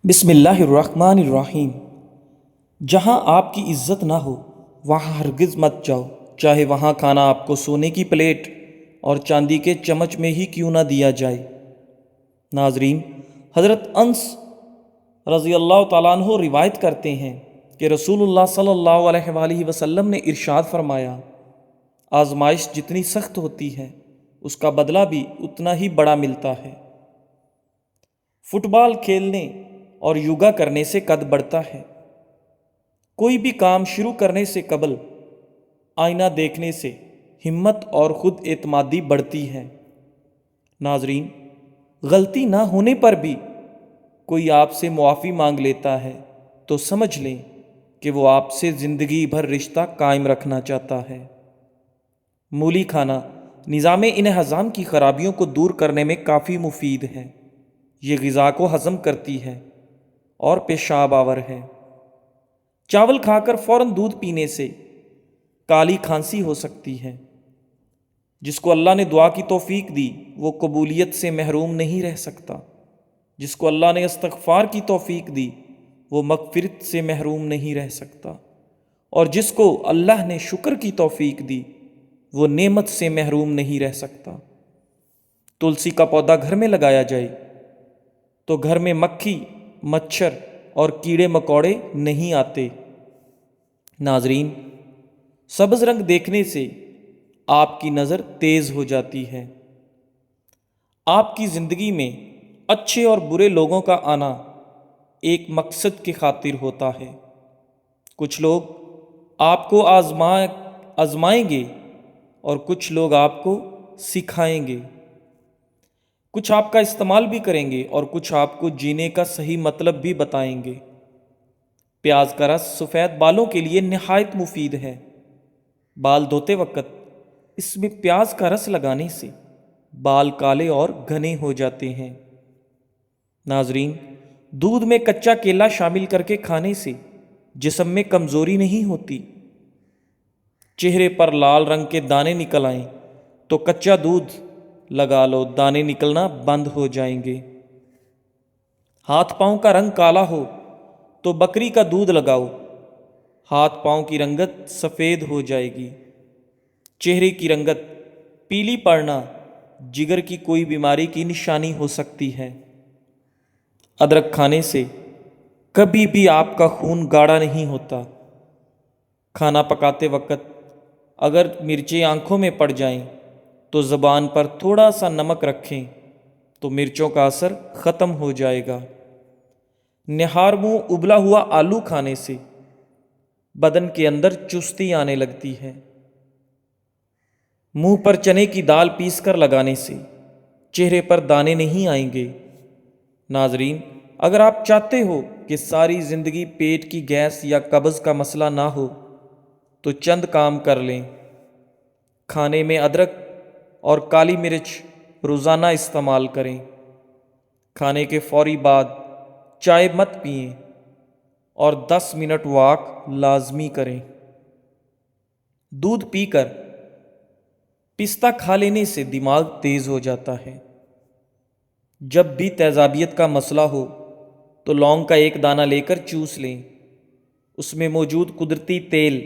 بسم اللہ الرحمن الرحیم۔ جہاں آپ کی عزت نہ ہو وہاں ہرگز مت جاؤ، چاہے وہاں کھانا آپ کو سونے کی پلیٹ اور چاندی کے چمچ میں ہی کیوں نہ دیا جائے۔ ناظرین، حضرت انس رضی اللہ تعالیٰ عنہ روایت کرتے ہیں کہ رسول اللہ صلی اللہ علیہ وآلہ وسلم نے ارشاد فرمایا، آزمائش جتنی سخت ہوتی ہے اس کا بدلہ بھی اتنا ہی بڑا ملتا ہے۔ فٹ بال کھیلنے اور یوگا کرنے سے قد بڑھتا ہے۔ کوئی بھی کام شروع کرنے سے قبل آئینہ دیکھنے سے ہمت اور خود اعتمادی بڑھتی ہے۔ ناظرین، غلطی نہ ہونے پر بھی کوئی آپ سے معافی مانگ لیتا ہے تو سمجھ لیں کہ وہ آپ سے زندگی بھر رشتہ قائم رکھنا چاہتا ہے۔ مولی کھانا نظام انہضام کی خرابیوں کو دور کرنے میں کافی مفید ہے۔ یہ غذا کو ہضم کرتی ہے اور پیشاب آور ہے۔ چاول کھا کر فوراً دودھ پینے سے کالی کھانسی ہو سکتی ہے۔ جس کو اللہ نے دعا کی توفیق دی وہ قبولیت سے محروم نہیں رہ سکتا۔ جس کو اللہ نے استغفار کی توفیق دی وہ مغفرت سے محروم نہیں رہ سکتا، اور جس کو اللہ نے شکر کی توفیق دی وہ نعمت سے محروم نہیں رہ سکتا۔ تلسی کا پودا گھر میں لگایا جائے تو گھر میں مکھی، مچھر اور کیڑے مکوڑے نہیں آتے۔ ناظرین، سبز رنگ دیکھنے سے آپ کی نظر تیز ہو جاتی ہے۔ آپ کی زندگی میں اچھے اور برے لوگوں کا آنا ایک مقصد کی خاطر ہوتا ہے۔ کچھ لوگ آپ کو آزمائیں گے اور کچھ لوگ آپ کو سکھائیں گے۔ کچھ آپ کا استعمال بھی کریں گے اور کچھ آپ کو جینے کا صحیح مطلب بھی بتائیں گے۔ پیاز کا رس سفید بالوں کے لیے نہایت مفید ہے۔ بال دھوتے وقت اس میں پیاز کا رس لگانے سے بال کالے اور گھنے ہو جاتے ہیں۔ ناظرین، دودھ میں کچا کیلا شامل کر کے کھانے سے جسم میں کمزوری نہیں ہوتی۔ چہرے پر لال رنگ کے دانے نکل آئیں تو کچا دودھ لگا لو، دانے نکلنا بند ہو جائیں گے۔ ہاتھ پاؤں کا رنگ کالا ہو تو بکری کا دودھ لگاؤ، ہاتھ پاؤں کی رنگت سفید ہو جائے گی۔ چہرے کی رنگت پیلی پڑنا جگر کی کوئی بیماری کی نشانی ہو سکتی ہے۔ ادرک کھانے سے کبھی بھی آپ کا خون گاڑھا نہیں ہوتا۔ کھانا پکاتے وقت اگر مرچیں آنکھوں میں پڑ جائیں تو زبان پر تھوڑا سا نمک رکھیں تو مرچوں کا اثر ختم ہو جائے گا۔ نہار منہ ابلا ہوا آلو کھانے سے بدن کے اندر چستی آنے لگتی ہے۔ منہ پر چنے کی دال پیس کر لگانے سے چہرے پر دانے نہیں آئیں گے۔ ناظرین، اگر آپ چاہتے ہو کہ ساری زندگی پیٹ کی گیس یا قبض کا مسئلہ نہ ہو تو چند کام کر لیں۔ کھانے میں ادرک اور کالی مرچ روزانہ استعمال کریں۔ کھانے کے فوری بعد چائے مت پئیں اور 10 منٹ واک لازمی کریں۔ دودھ پی کر پستہ کھا لینے سے دماغ تیز ہو جاتا ہے۔ جب بھی تیزابیت کا مسئلہ ہو تو لونگ کا ایک دانہ لے کر چوس لیں۔ اس میں موجود قدرتی تیل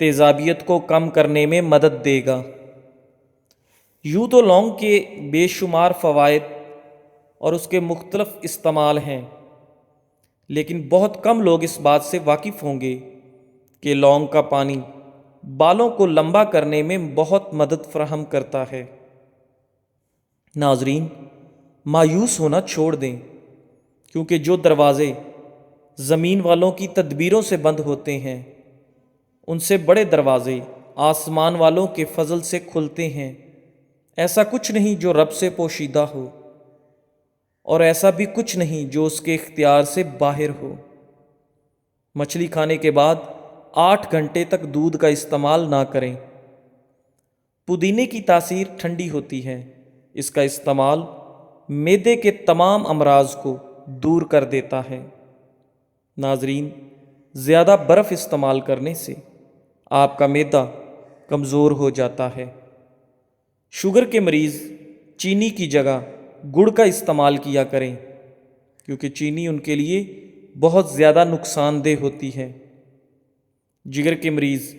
تیزابیت کو کم کرنے میں مدد دے گا۔ یوں تو لونگ کے بے شمار فوائد اور اس کے مختلف استعمال ہیں، لیکن بہت کم لوگ اس بات سے واقف ہوں گے کہ لونگ کا پانی بالوں کو لمبا کرنے میں بہت مدد فراہم کرتا ہے۔ ناظرین، مایوس ہونا چھوڑ دیں، کیونکہ جو دروازے زمین والوں کی تدبیروں سے بند ہوتے ہیں ان سے بڑے دروازے آسمان والوں کے فضل سے کھلتے ہیں۔ ایسا کچھ نہیں جو رب سے پوشیدہ ہو، اور ایسا بھی کچھ نہیں جو اس کے اختیار سے باہر ہو۔ مچھلی کھانے کے بعد 8 گھنٹے تک دودھ کا استعمال نہ کریں۔ پودینے کی تاثیر ٹھنڈی ہوتی ہے۔ اس کا استعمال معدے کے تمام امراض کو دور کر دیتا ہے۔ ناظرین، زیادہ برف استعمال کرنے سے آپ کا معدہ کمزور ہو جاتا ہے۔ شوگر کے مریض چینی کی جگہ گڑ کا استعمال کیا کریں۔ کیونکہ چینی ان کے لیے بہت زیادہ نقصان دہ ہوتی ہے۔ جگر کے مریض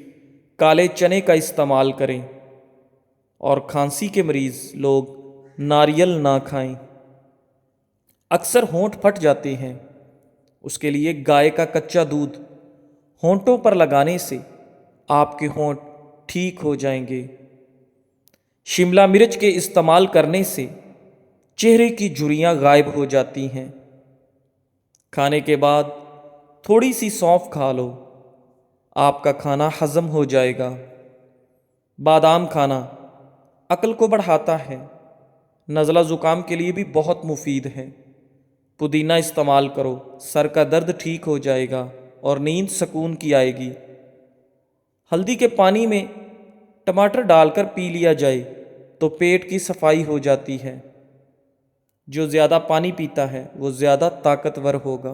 کالے چنے کا استعمال کریں، اور کھانسی کے مریض لوگ ناریل نہ کھائیں۔ اکثر ہونٹ پھٹ جاتے ہیں، اس کے لیے گائے کا کچا دودھ ہونٹوں پر لگانے سے آپ کے ہونٹ ٹھیک ہو جائیں گے۔ شملہ مرچ کے استعمال کرنے سے چہرے کی جھریاں غائب ہو جاتی ہیں۔ کھانے کے بعد تھوڑی سی سونف کھا لو، آپ کا کھانا ہضم ہو جائے گا۔ بادام کھانا عقل کو بڑھاتا ہے، نزلہ زکام کے لیے بھی بہت مفید ہے۔ پودینہ استعمال کرو، سر کا درد ٹھیک ہو جائے گا اور نیند سکون کی آئے گی۔ ہلدی کے پانی میں ٹماٹر ڈال کر پی لیا جائے تو پیٹ کی صفائی ہو جاتی ہے۔ جو زیادہ پانی پیتا ہے وہ زیادہ طاقتور ہوگا۔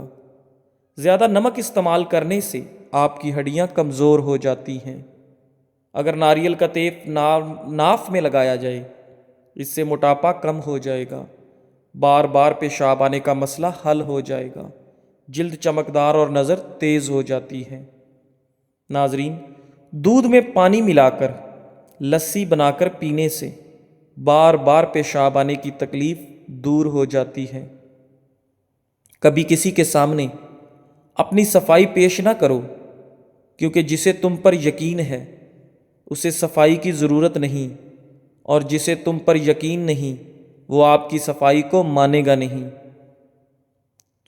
زیادہ نمک استعمال کرنے سے آپ کی ہڈیاں کمزور ہو جاتی ہیں۔ اگر ناریل کا تیل ناف میں لگایا جائے، اس سے موٹاپا کم ہو جائے گا، بار بار پیشاب آنے کا مسئلہ حل ہو جائے گا، جلد چمکدار اور نظر تیز ہو جاتی ہے۔ ناظرین، دودھ میں پانی ملا کر لسی بنا کر پینے سے بار بار پیشاب آنے کی تکلیف دور ہو جاتی ہے۔ کبھی کسی کے سامنے اپنی صفائی پیش نہ کرو، کیونکہ جسے تم پر یقین ہے اسے صفائی کی ضرورت نہیں، اور جسے تم پر یقین نہیں وہ آپ کی صفائی کو مانے گا نہیں۔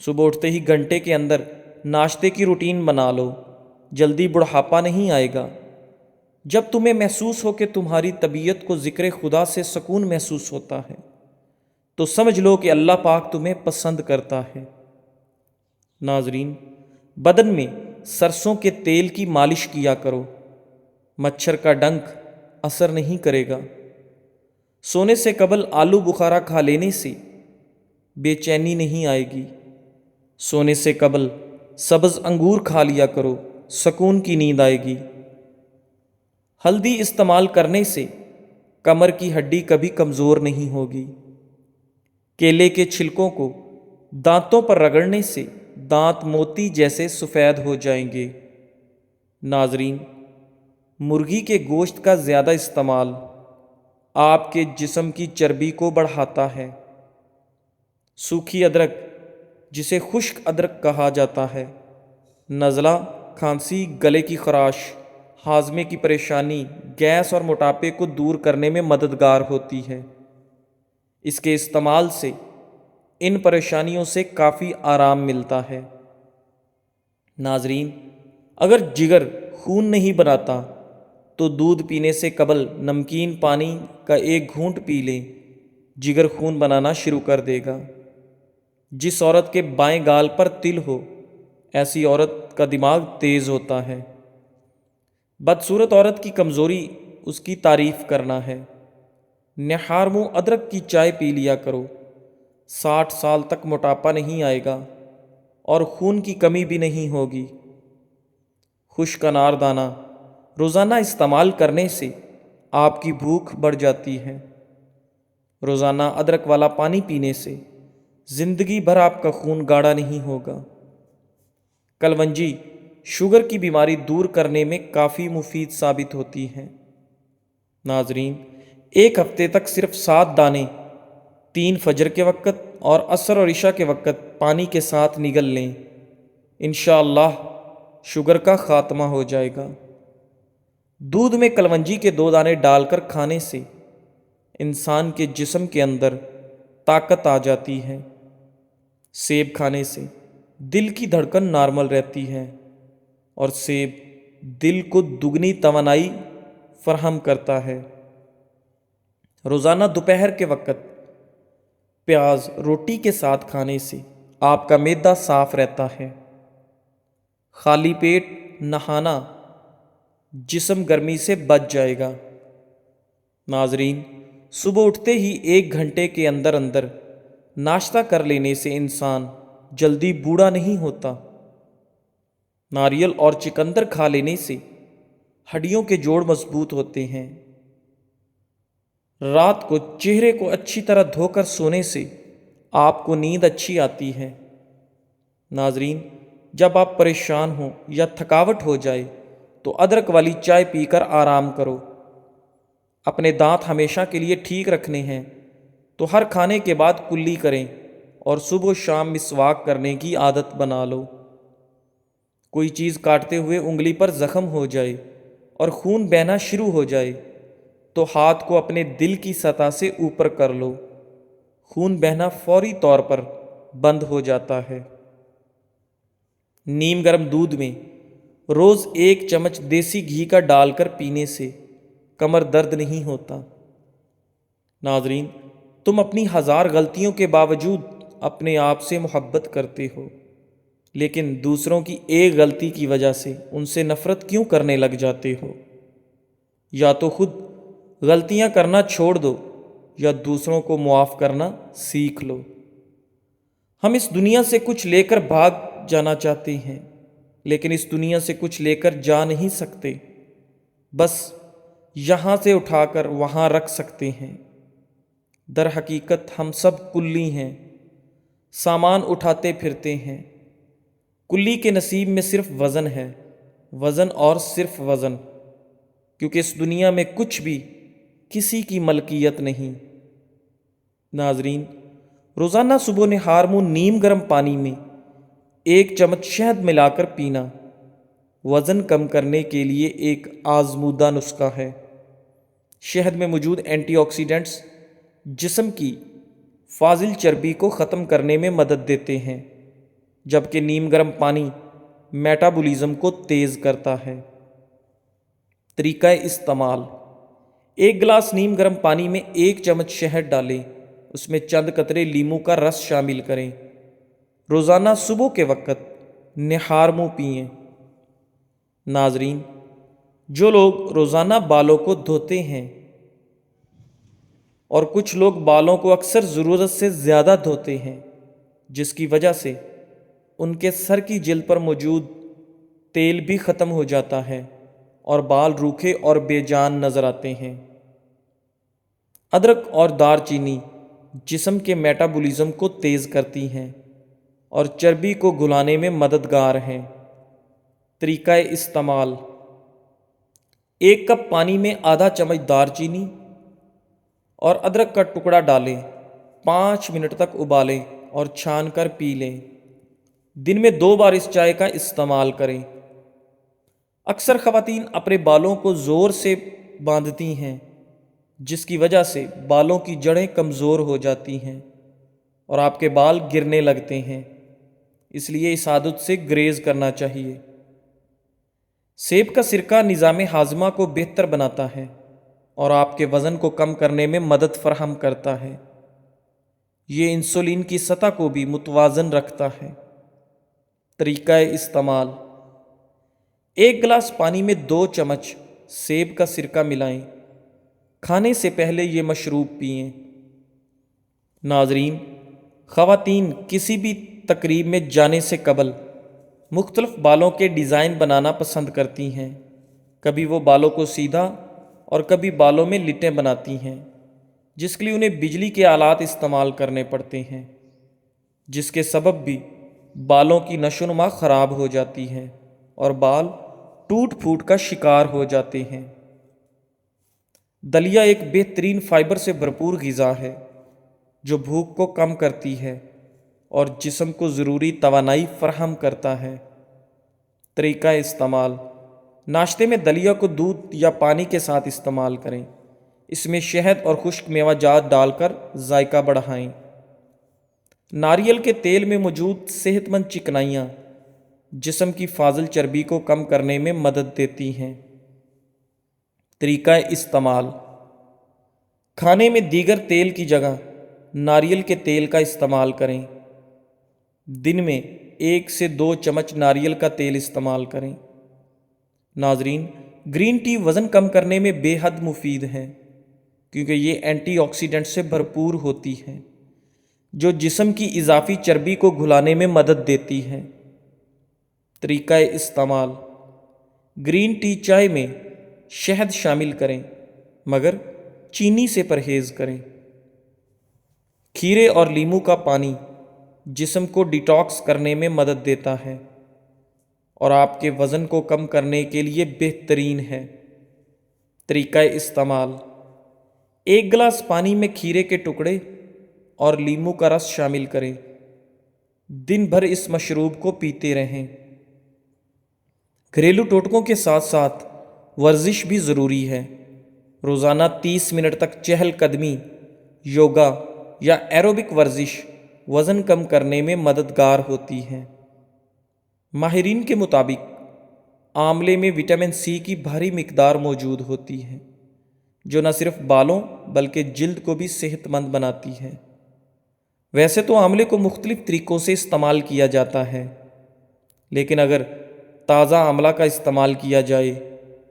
صبح اٹھتے ہی گھنٹے کے اندر ناشتے کی روٹین بنا لو، جلدی بڑھاپا نہیں آئے گا۔ جب تمہیں محسوس ہو کہ تمہاری طبیعت کو ذکر خدا سے سکون محسوس ہوتا ہے تو سمجھ لو کہ اللہ پاک تمہیں پسند کرتا ہے۔ ناظرین، بدن میں سرسوں کے تیل کی مالش کیا کرو، مچھر کا ڈنک اثر نہیں کرے گا۔ سونے سے قبل آلو بخارا کھا لینے سے بے چینی نہیں آئے گی۔ سونے سے قبل سبز انگور کھا لیا کرو، سکون کی نیند آئے گی۔ ہلدی استعمال کرنے سے کمر کی ہڈی کبھی کمزور نہیں ہوگی۔ کیلے کے چھلکوں کو دانتوں پر رگڑنے سے دانت موتی جیسے سفید ہو جائیں گے۔ ناظرین، مرغی کے گوشت کا زیادہ استعمال آپ کے جسم کی چربی کو بڑھاتا ہے۔ سوکھی ادرک، جسے خشک ادرک کہا جاتا ہے، نزلہ، کھانسی، گلے کی خراش، ہاضمے کی پریشانی، گیس اور موٹاپے کو دور کرنے میں مددگار ہوتی ہے۔ اس کے استعمال سے ان پریشانیوں سے کافی آرام ملتا ہے۔ ناظرین، اگر جگر خون نہیں بناتا تو دودھ پینے سے قبل نمکین پانی کا ایک گھونٹ پی لیں، جگر خون بنانا شروع کر دے گا۔ جس عورت کے بائیں گال پر تل ہو، ایسی عورت کا دماغ تیز ہوتا ہے۔ بدصورت عورت کی کمزوری اس کی تعریف کرنا ہے۔ نہار منہ ادرک کی چائے پی لیا کرو، 60 سال تک موٹاپا نہیں آئے گا اور خون کی کمی بھی نہیں ہوگی۔ خشک انار دانہ روزانہ استعمال کرنے سے آپ کی بھوک بڑھ جاتی ہے۔ روزانہ ادرک والا پانی پینے سے زندگی بھر آپ کا خون گاڑھا نہیں ہوگا۔ کلونجی شوگر کی بیماری دور کرنے میں کافی مفید ثابت ہوتی ہے۔ ناظرین، ایک ہفتے تک صرف 7 دانے 3 فجر کے وقت اور عصر اور عشاء کے وقت پانی کے ساتھ نگل لیں، انشاءاللہ شوگر کا خاتمہ ہو جائے گا۔ دودھ میں کلونجی کے 2 دانے ڈال کر کھانے سے انسان کے جسم کے اندر طاقت آ جاتی ہے۔ سیب کھانے سے دل کی دھڑکن نارمل رہتی ہے، اور سیب دل کو دگنی توانائی فراہم کرتا ہے۔ روزانہ دوپہر کے وقت پیاز روٹی کے ساتھ کھانے سے آپ کا معدہ صاف رہتا ہے۔ خالی پیٹ نہانا جسم گرمی سے بچ جائے گا۔ ناظرین، صبح اٹھتے ہی 1 گھنٹے کے اندر اندر ناشتہ کر لینے سے انسان جلدی بوڑھا نہیں ہوتا۔ ناریل اور چقندر کھا لینے سے ہڈیوں کے جوڑ مضبوط ہوتے ہیں۔ رات کو چہرے کو اچھی طرح دھو کر سونے سے آپ کو نیند اچھی آتی ہے۔ ناظرین، جب آپ پریشان ہوں یا تھکاوٹ ہو جائے تو ادرک والی چائے پی کر آرام کرو۔ اپنے دانت ہمیشہ کے لیے ٹھیک رکھنے ہیں تو ہر کھانے کے بعد کلی کریں اور صبح و شام مسواک کرنے کی عادت بنا لو۔ کوئی چیز کاٹتے ہوئے انگلی پر زخم ہو جائے اور خون بہنا شروع ہو جائے تو ہاتھ کو اپنے دل کی سطح سے اوپر کر لو، خون بہنا فوری طور پر بند ہو جاتا ہے۔ نیم گرم دودھ میں روز 1 چمچ دیسی گھی کا ڈال کر پینے سے کمر درد نہیں ہوتا۔ ناظرین، تم اپنی 1000 غلطیوں کے باوجود اپنے آپ سے محبت کرتے ہو، لیکن دوسروں کی ایک غلطی کی وجہ سے ان سے نفرت کیوں کرنے لگ جاتے ہو؟ یا تو خود غلطیاں کرنا چھوڑ دو یا دوسروں کو معاف کرنا سیکھ لو۔ ہم اس دنیا سے کچھ لے کر بھاگ جانا چاہتے ہیں، لیکن اس دنیا سے کچھ لے کر جا نہیں سکتے، بس یہاں سے اٹھا کر وہاں رکھ سکتے ہیں۔ در حقیقت ہم سب کلی ہیں، سامان اٹھاتے پھرتے ہیں۔ کلی کے نصیب میں صرف وزن ہے، وزن اور صرف وزن، کیونکہ اس دنیا میں کچھ بھی کسی کی ملکیت نہیں۔ ناظرین، روزانہ صبح نہار منہ نیم گرم پانی میں 1 چمچ شہد ملا کر پینا وزن کم کرنے کے لیے ایک آزمودہ نسخہ ہے۔ شہد میں موجود اینٹی آکسیڈنٹس جسم کی فاضل چربی کو ختم کرنے میں مدد دیتے ہیں، جبکہ نیم گرم پانی میٹابولزم کو تیز کرتا ہے۔ طریقہ استعمال: 1 گلاس نیم گرم پانی میں 1 چمچ شہد ڈالیں، اس میں چند قطرے لیموں کا رس شامل کریں۔ روزانہ صبح کے وقت نہار منہ پئیں۔ ناظرین، جو لوگ روزانہ بالوں کو دھوتے ہیں اور کچھ لوگ بالوں کو اکثر ضرورت سے زیادہ دھوتے ہیں، جس کی وجہ سے ان کے سر کی جلد پر موجود تیل بھی ختم ہو جاتا ہے اور بال روکھے اور بے جان نظر آتے ہیں۔ ادرک اور دار چینی جسم کے میٹابولزم کو تیز کرتی ہیں اور چربی کو گلانے میں مددگار ہیں۔ طریقہ استعمال: 1 کپ پانی میں آدھا چمچ دار چینی اور ادرک کا ٹکڑا ڈالیں، 5 منٹ تک ابالیں اور چھان کر پی لیں۔ دن میں 2 بار اس چائے کا استعمال کریں۔ اکثر خواتین اپنے بالوں کو زور سے باندھتی ہیں، جس کی وجہ سے بالوں کی جڑیں کمزور ہو جاتی ہیں اور آپ کے بال گرنے لگتے ہیں، اس لیے اس عادت سے گریز کرنا چاہیے۔ سیب کا سرکہ نظام ہاضمہ کو بہتر بناتا ہے اور آپ کے وزن کو کم کرنے میں مدد فراہم کرتا ہے۔ یہ انسولین کی سطح کو بھی متوازن رکھتا ہے۔ طریقہ استعمال: 1 گلاس پانی میں 2 چمچ سیب کا سرکہ ملائیں، کھانے سے پہلے یہ مشروب پئیں۔ ناظرین، خواتین کسی بھی تقریب میں جانے سے قبل مختلف بالوں کے ڈیزائن بنانا پسند کرتی ہیں۔ کبھی وہ بالوں کو سیدھا اور کبھی بالوں میں لٹیں بناتی ہیں، جس کے لیے انہیں بجلی کے آلات استعمال کرنے پڑتے ہیں، جس کے سبب بھی بالوں کی نشو و نما خراب ہو جاتی ہے اور بال ٹوٹ پھوٹ کا شکار ہو جاتے ہیں۔ دلیا ایک بہترین فائبر سے بھرپور غذا ہے جو بھوک کو کم کرتی ہے اور جسم کو ضروری توانائی فراہم کرتا ہے۔ طریقہ استعمال: ناشتے میں دلیا کو دودھ یا پانی کے ساتھ استعمال کریں، اس میں شہد اور خشک میوہ جات ڈال کر ذائقہ بڑھائیں۔ ناریل کے تیل میں موجود صحت مند چکنائیاں جسم کی فاضل چربی کو کم کرنے میں مدد دیتی ہیں۔ طریقہ استعمال: کھانے میں دیگر تیل کی جگہ ناریل کے تیل کا استعمال کریں۔ دن میں 1 سے 2 چمچ ناریل کا تیل استعمال کریں۔ ناظرین، گرین ٹی وزن کم کرنے میں بے حد مفید ہے، کیونکہ یہ اینٹی آکسیڈنٹ سے بھرپور ہوتی ہے جو جسم کی اضافی چربی کو گھلانے میں مدد دیتی ہے۔ طریقہ استعمال: گرین ٹی چائے میں شہد شامل کریں، مگر چینی سے پرہیز کریں۔ کھیرے اور لیموں کا پانی جسم کو ڈیٹاکس کرنے میں مدد دیتا ہے اور آپ کے وزن کو کم کرنے کے لیے بہترین ہے۔ طریقہ استعمال: 1 گلاس پانی میں کھیرے کے ٹکڑے اور لیموں کا رس شامل کریں۔ دن بھر اس مشروب کو پیتے رہیں۔ گھریلو ٹوٹکوں کے ساتھ ساتھ ورزش بھی ضروری ہے۔ روزانہ 30 منٹ تک چہل قدمی، یوگا یا ایروبک ورزش وزن کم کرنے میں مددگار ہوتی ہے۔ ماہرین کے مطابق آملے میں وٹامن سی کی بھاری مقدار موجود ہوتی ہے، جو نہ صرف بالوں بلکہ جلد کو بھی صحت مند بناتی ہے۔ ویسے تو آملے کو مختلف طریقوں سے استعمال کیا جاتا ہے، لیکن اگر تازہ آملہ کا استعمال کیا جائے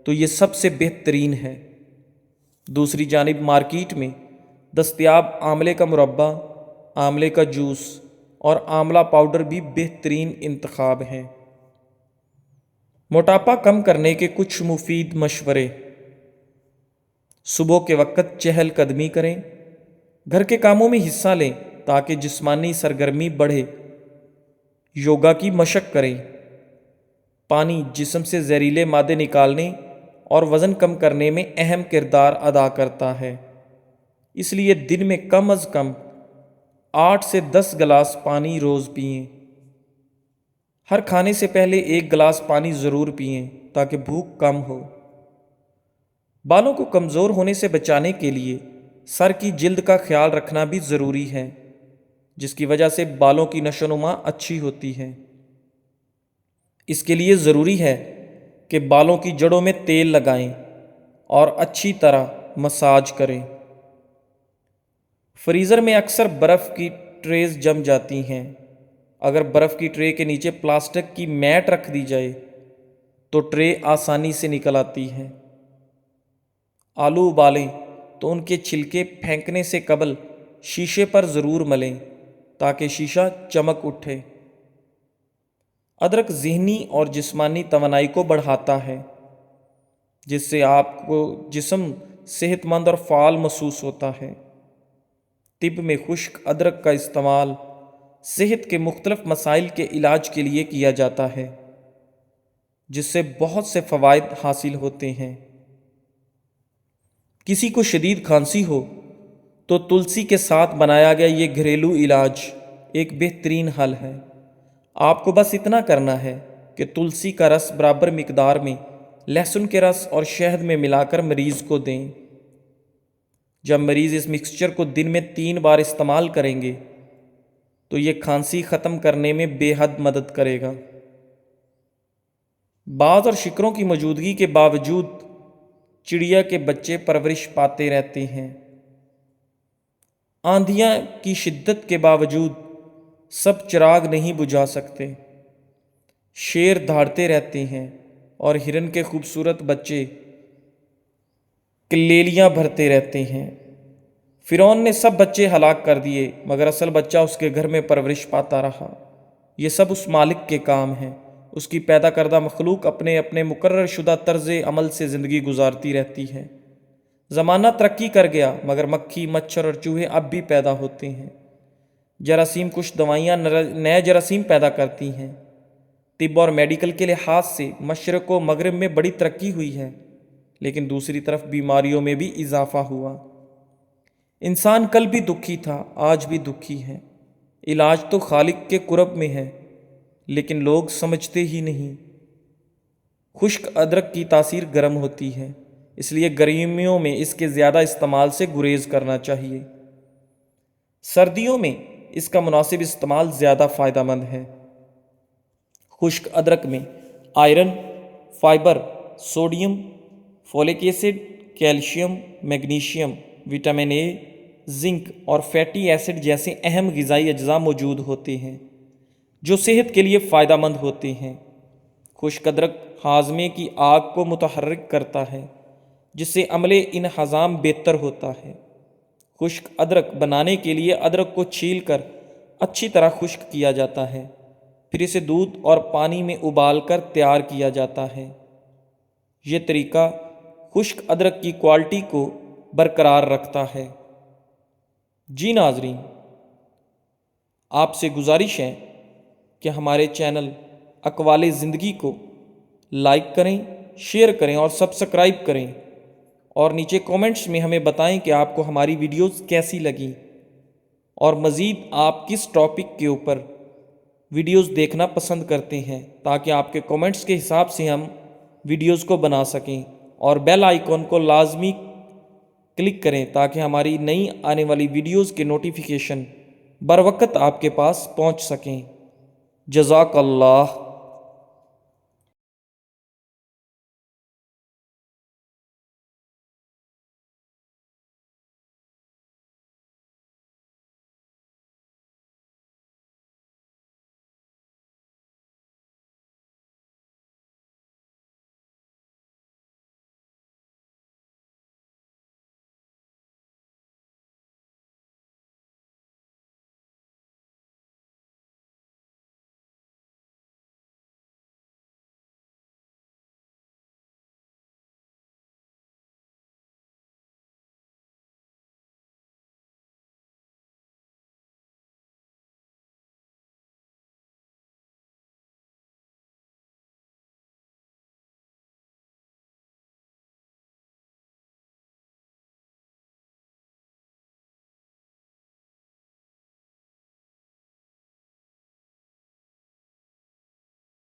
تو یہ سب سے بہترین ہے۔ دوسری جانب مارکیٹ میں دستیاب آملے کا مربع، آملے کا جوس اور آملہ پاؤڈر بھی بہترین انتخاب ہیں۔ موٹاپا کم کرنے کے کچھ مفید مشورے: صبح کے وقت چہل قدمی کریں، گھر کے کاموں میں حصہ لیں تاکہ جسمانی سرگرمی بڑھے، یوگا کی مشق کریں۔ پانی جسم سے زہریلے مادے نکالنے اور وزن کم کرنے میں اہم کردار ادا کرتا ہے، اس لیے دن میں کم از کم 8 سے 10 گلاس پانی روز پئیں۔ ہر کھانے سے پہلے 1 گلاس پانی ضرور پئیں تاکہ بھوک کم ہو۔ بالوں کو کمزور ہونے سے بچانے کے لیے سر کی جلد کا خیال رکھنا بھی ضروری ہے، جس کی وجہ سے بالوں کی نشو و نما اچھی ہوتی ہے۔ اس کے لیے ضروری ہے کہ بالوں کی جڑوں میں تیل لگائیں اور اچھی طرح مساج کریں۔ فریزر میں اکثر برف کی ٹریز جم جاتی ہیں۔ اگر برف کی ٹرے کے نیچے پلاسٹک کی میٹ رکھ دی جائے تو ٹرے آسانی سے نکل آتی ہے۔ آلو ابالیں تو ان کے چھلکے پھینکنے سے قبل شیشے پر ضرور ملیں تاکہ شیشہ چمک اٹھے۔ ادرک ذہنی اور جسمانی توانائی کو بڑھاتا ہے، جس سے آپ کو جسم صحت مند اور فعال محسوس ہوتا ہے۔ طب میں خشک ادرک کا استعمال صحت کے مختلف مسائل کے علاج کے لیے کیا جاتا ہے، جس سے بہت سے فوائد حاصل ہوتے ہیں۔ کسی کو شدید کھانسی ہو تو تلسی کے ساتھ بنایا گیا یہ گھریلو علاج ایک بہترین حل ہے۔ آپ کو بس اتنا کرنا ہے کہ تلسی کا رس برابر مقدار میں لہسن کے رس اور شہد میں ملا کر مریض کو دیں۔ جب مریض اس مکسچر کو دن میں 3 بار استعمال کریں گے تو یہ کھانسی ختم کرنے میں بے حد مدد کرے گا۔ باز اور شکروں کی موجودگی کے باوجود چڑیا کے بچے پرورش پاتے رہتے ہیں۔ آندھیاں کی شدت کے باوجود سب چراغ نہیں بجھا سکتے۔ شیر دھاڑتے رہتے ہیں اور ہرن کے خوبصورت بچے کلیلیاں بھرتے رہتے ہیں۔ فرعون نے سب بچے ہلاک کر دیے مگر اصل بچہ اس کے گھر میں پرورش پاتا رہا۔ یہ سب اس مالک کے کام ہیں۔ اس کی پیدا کردہ مخلوق اپنے اپنے مقرر شدہ طرز عمل سے زندگی گزارتی رہتی ہے۔ زمانہ ترقی کر گیا مگر مکھی، مچھر اور چوہے اب بھی پیدا ہوتے ہیں۔ جراثیم کش دوائیاں نئے جراثیم پیدا کرتی ہیں۔ طب اور میڈیکل کے لحاظ سے مشرق و مغرب میں بڑی ترقی ہوئی ہے، لیکن دوسری طرف بیماریوں میں بھی اضافہ ہوا۔ انسان کل بھی دکھی تھا، آج بھی دکھی ہے۔ علاج تو خالق کے قرب میں ہے، لیکن لوگ سمجھتے ہی نہیں۔ خشک ادرک کی تاثیر گرم ہوتی ہے، اس لیے گرمیوں میں اس کے زیادہ استعمال سے گریز کرنا چاہیے۔ سردیوں میں اس کا مناسب استعمال زیادہ فائدہ مند ہے۔ خشک ادرک میں iron, fibre, sodium, folic acid, calcium, magnesium, vitamin A, zinc اور فیٹی ایسڈ جیسے اہم غذائی اجزاء موجود ہوتے ہیں جو صحت کے لیے فائدہ مند ہوتے ہیں۔ خشک ادرک ہاضمے کی آگ کو متحرک کرتا ہے، جس سے عملِ انہضام بہتر ہوتا ہے۔ خشک ادرک بنانے کے لیے ادرک کو چھیل کر اچھی طرح خشک کیا جاتا ہے، پھر اسے دودھ اور پانی میں ابال کر تیار کیا جاتا ہے۔ یہ طریقہ خشک ادرک کی کوالٹی کو برقرار رکھتا ہے۔ جی ناظرین، آپ سے گزارش ہے کہ ہمارے چینل اقوال زندگی کو لائک کریں، شیئر کریں اور سبسکرائب کریں، اور نیچے کومنٹس میں ہمیں بتائیں کہ آپ کو ہماری ویڈیوز کیسی لگیں اور مزید آپ کس ٹاپک کے اوپر ویڈیوز دیکھنا پسند کرتے ہیں، تاکہ آپ کے کومنٹس کے حساب سے ہم ویڈیوز کو بنا سکیں۔ اور بیل آئیکن کو لازمی کلک کریں تاکہ ہماری نئی آنے والی ویڈیوز کے نوٹیفیکیشن بروقت آپ کے پاس پہنچ سکیں۔ جزاک اللہ۔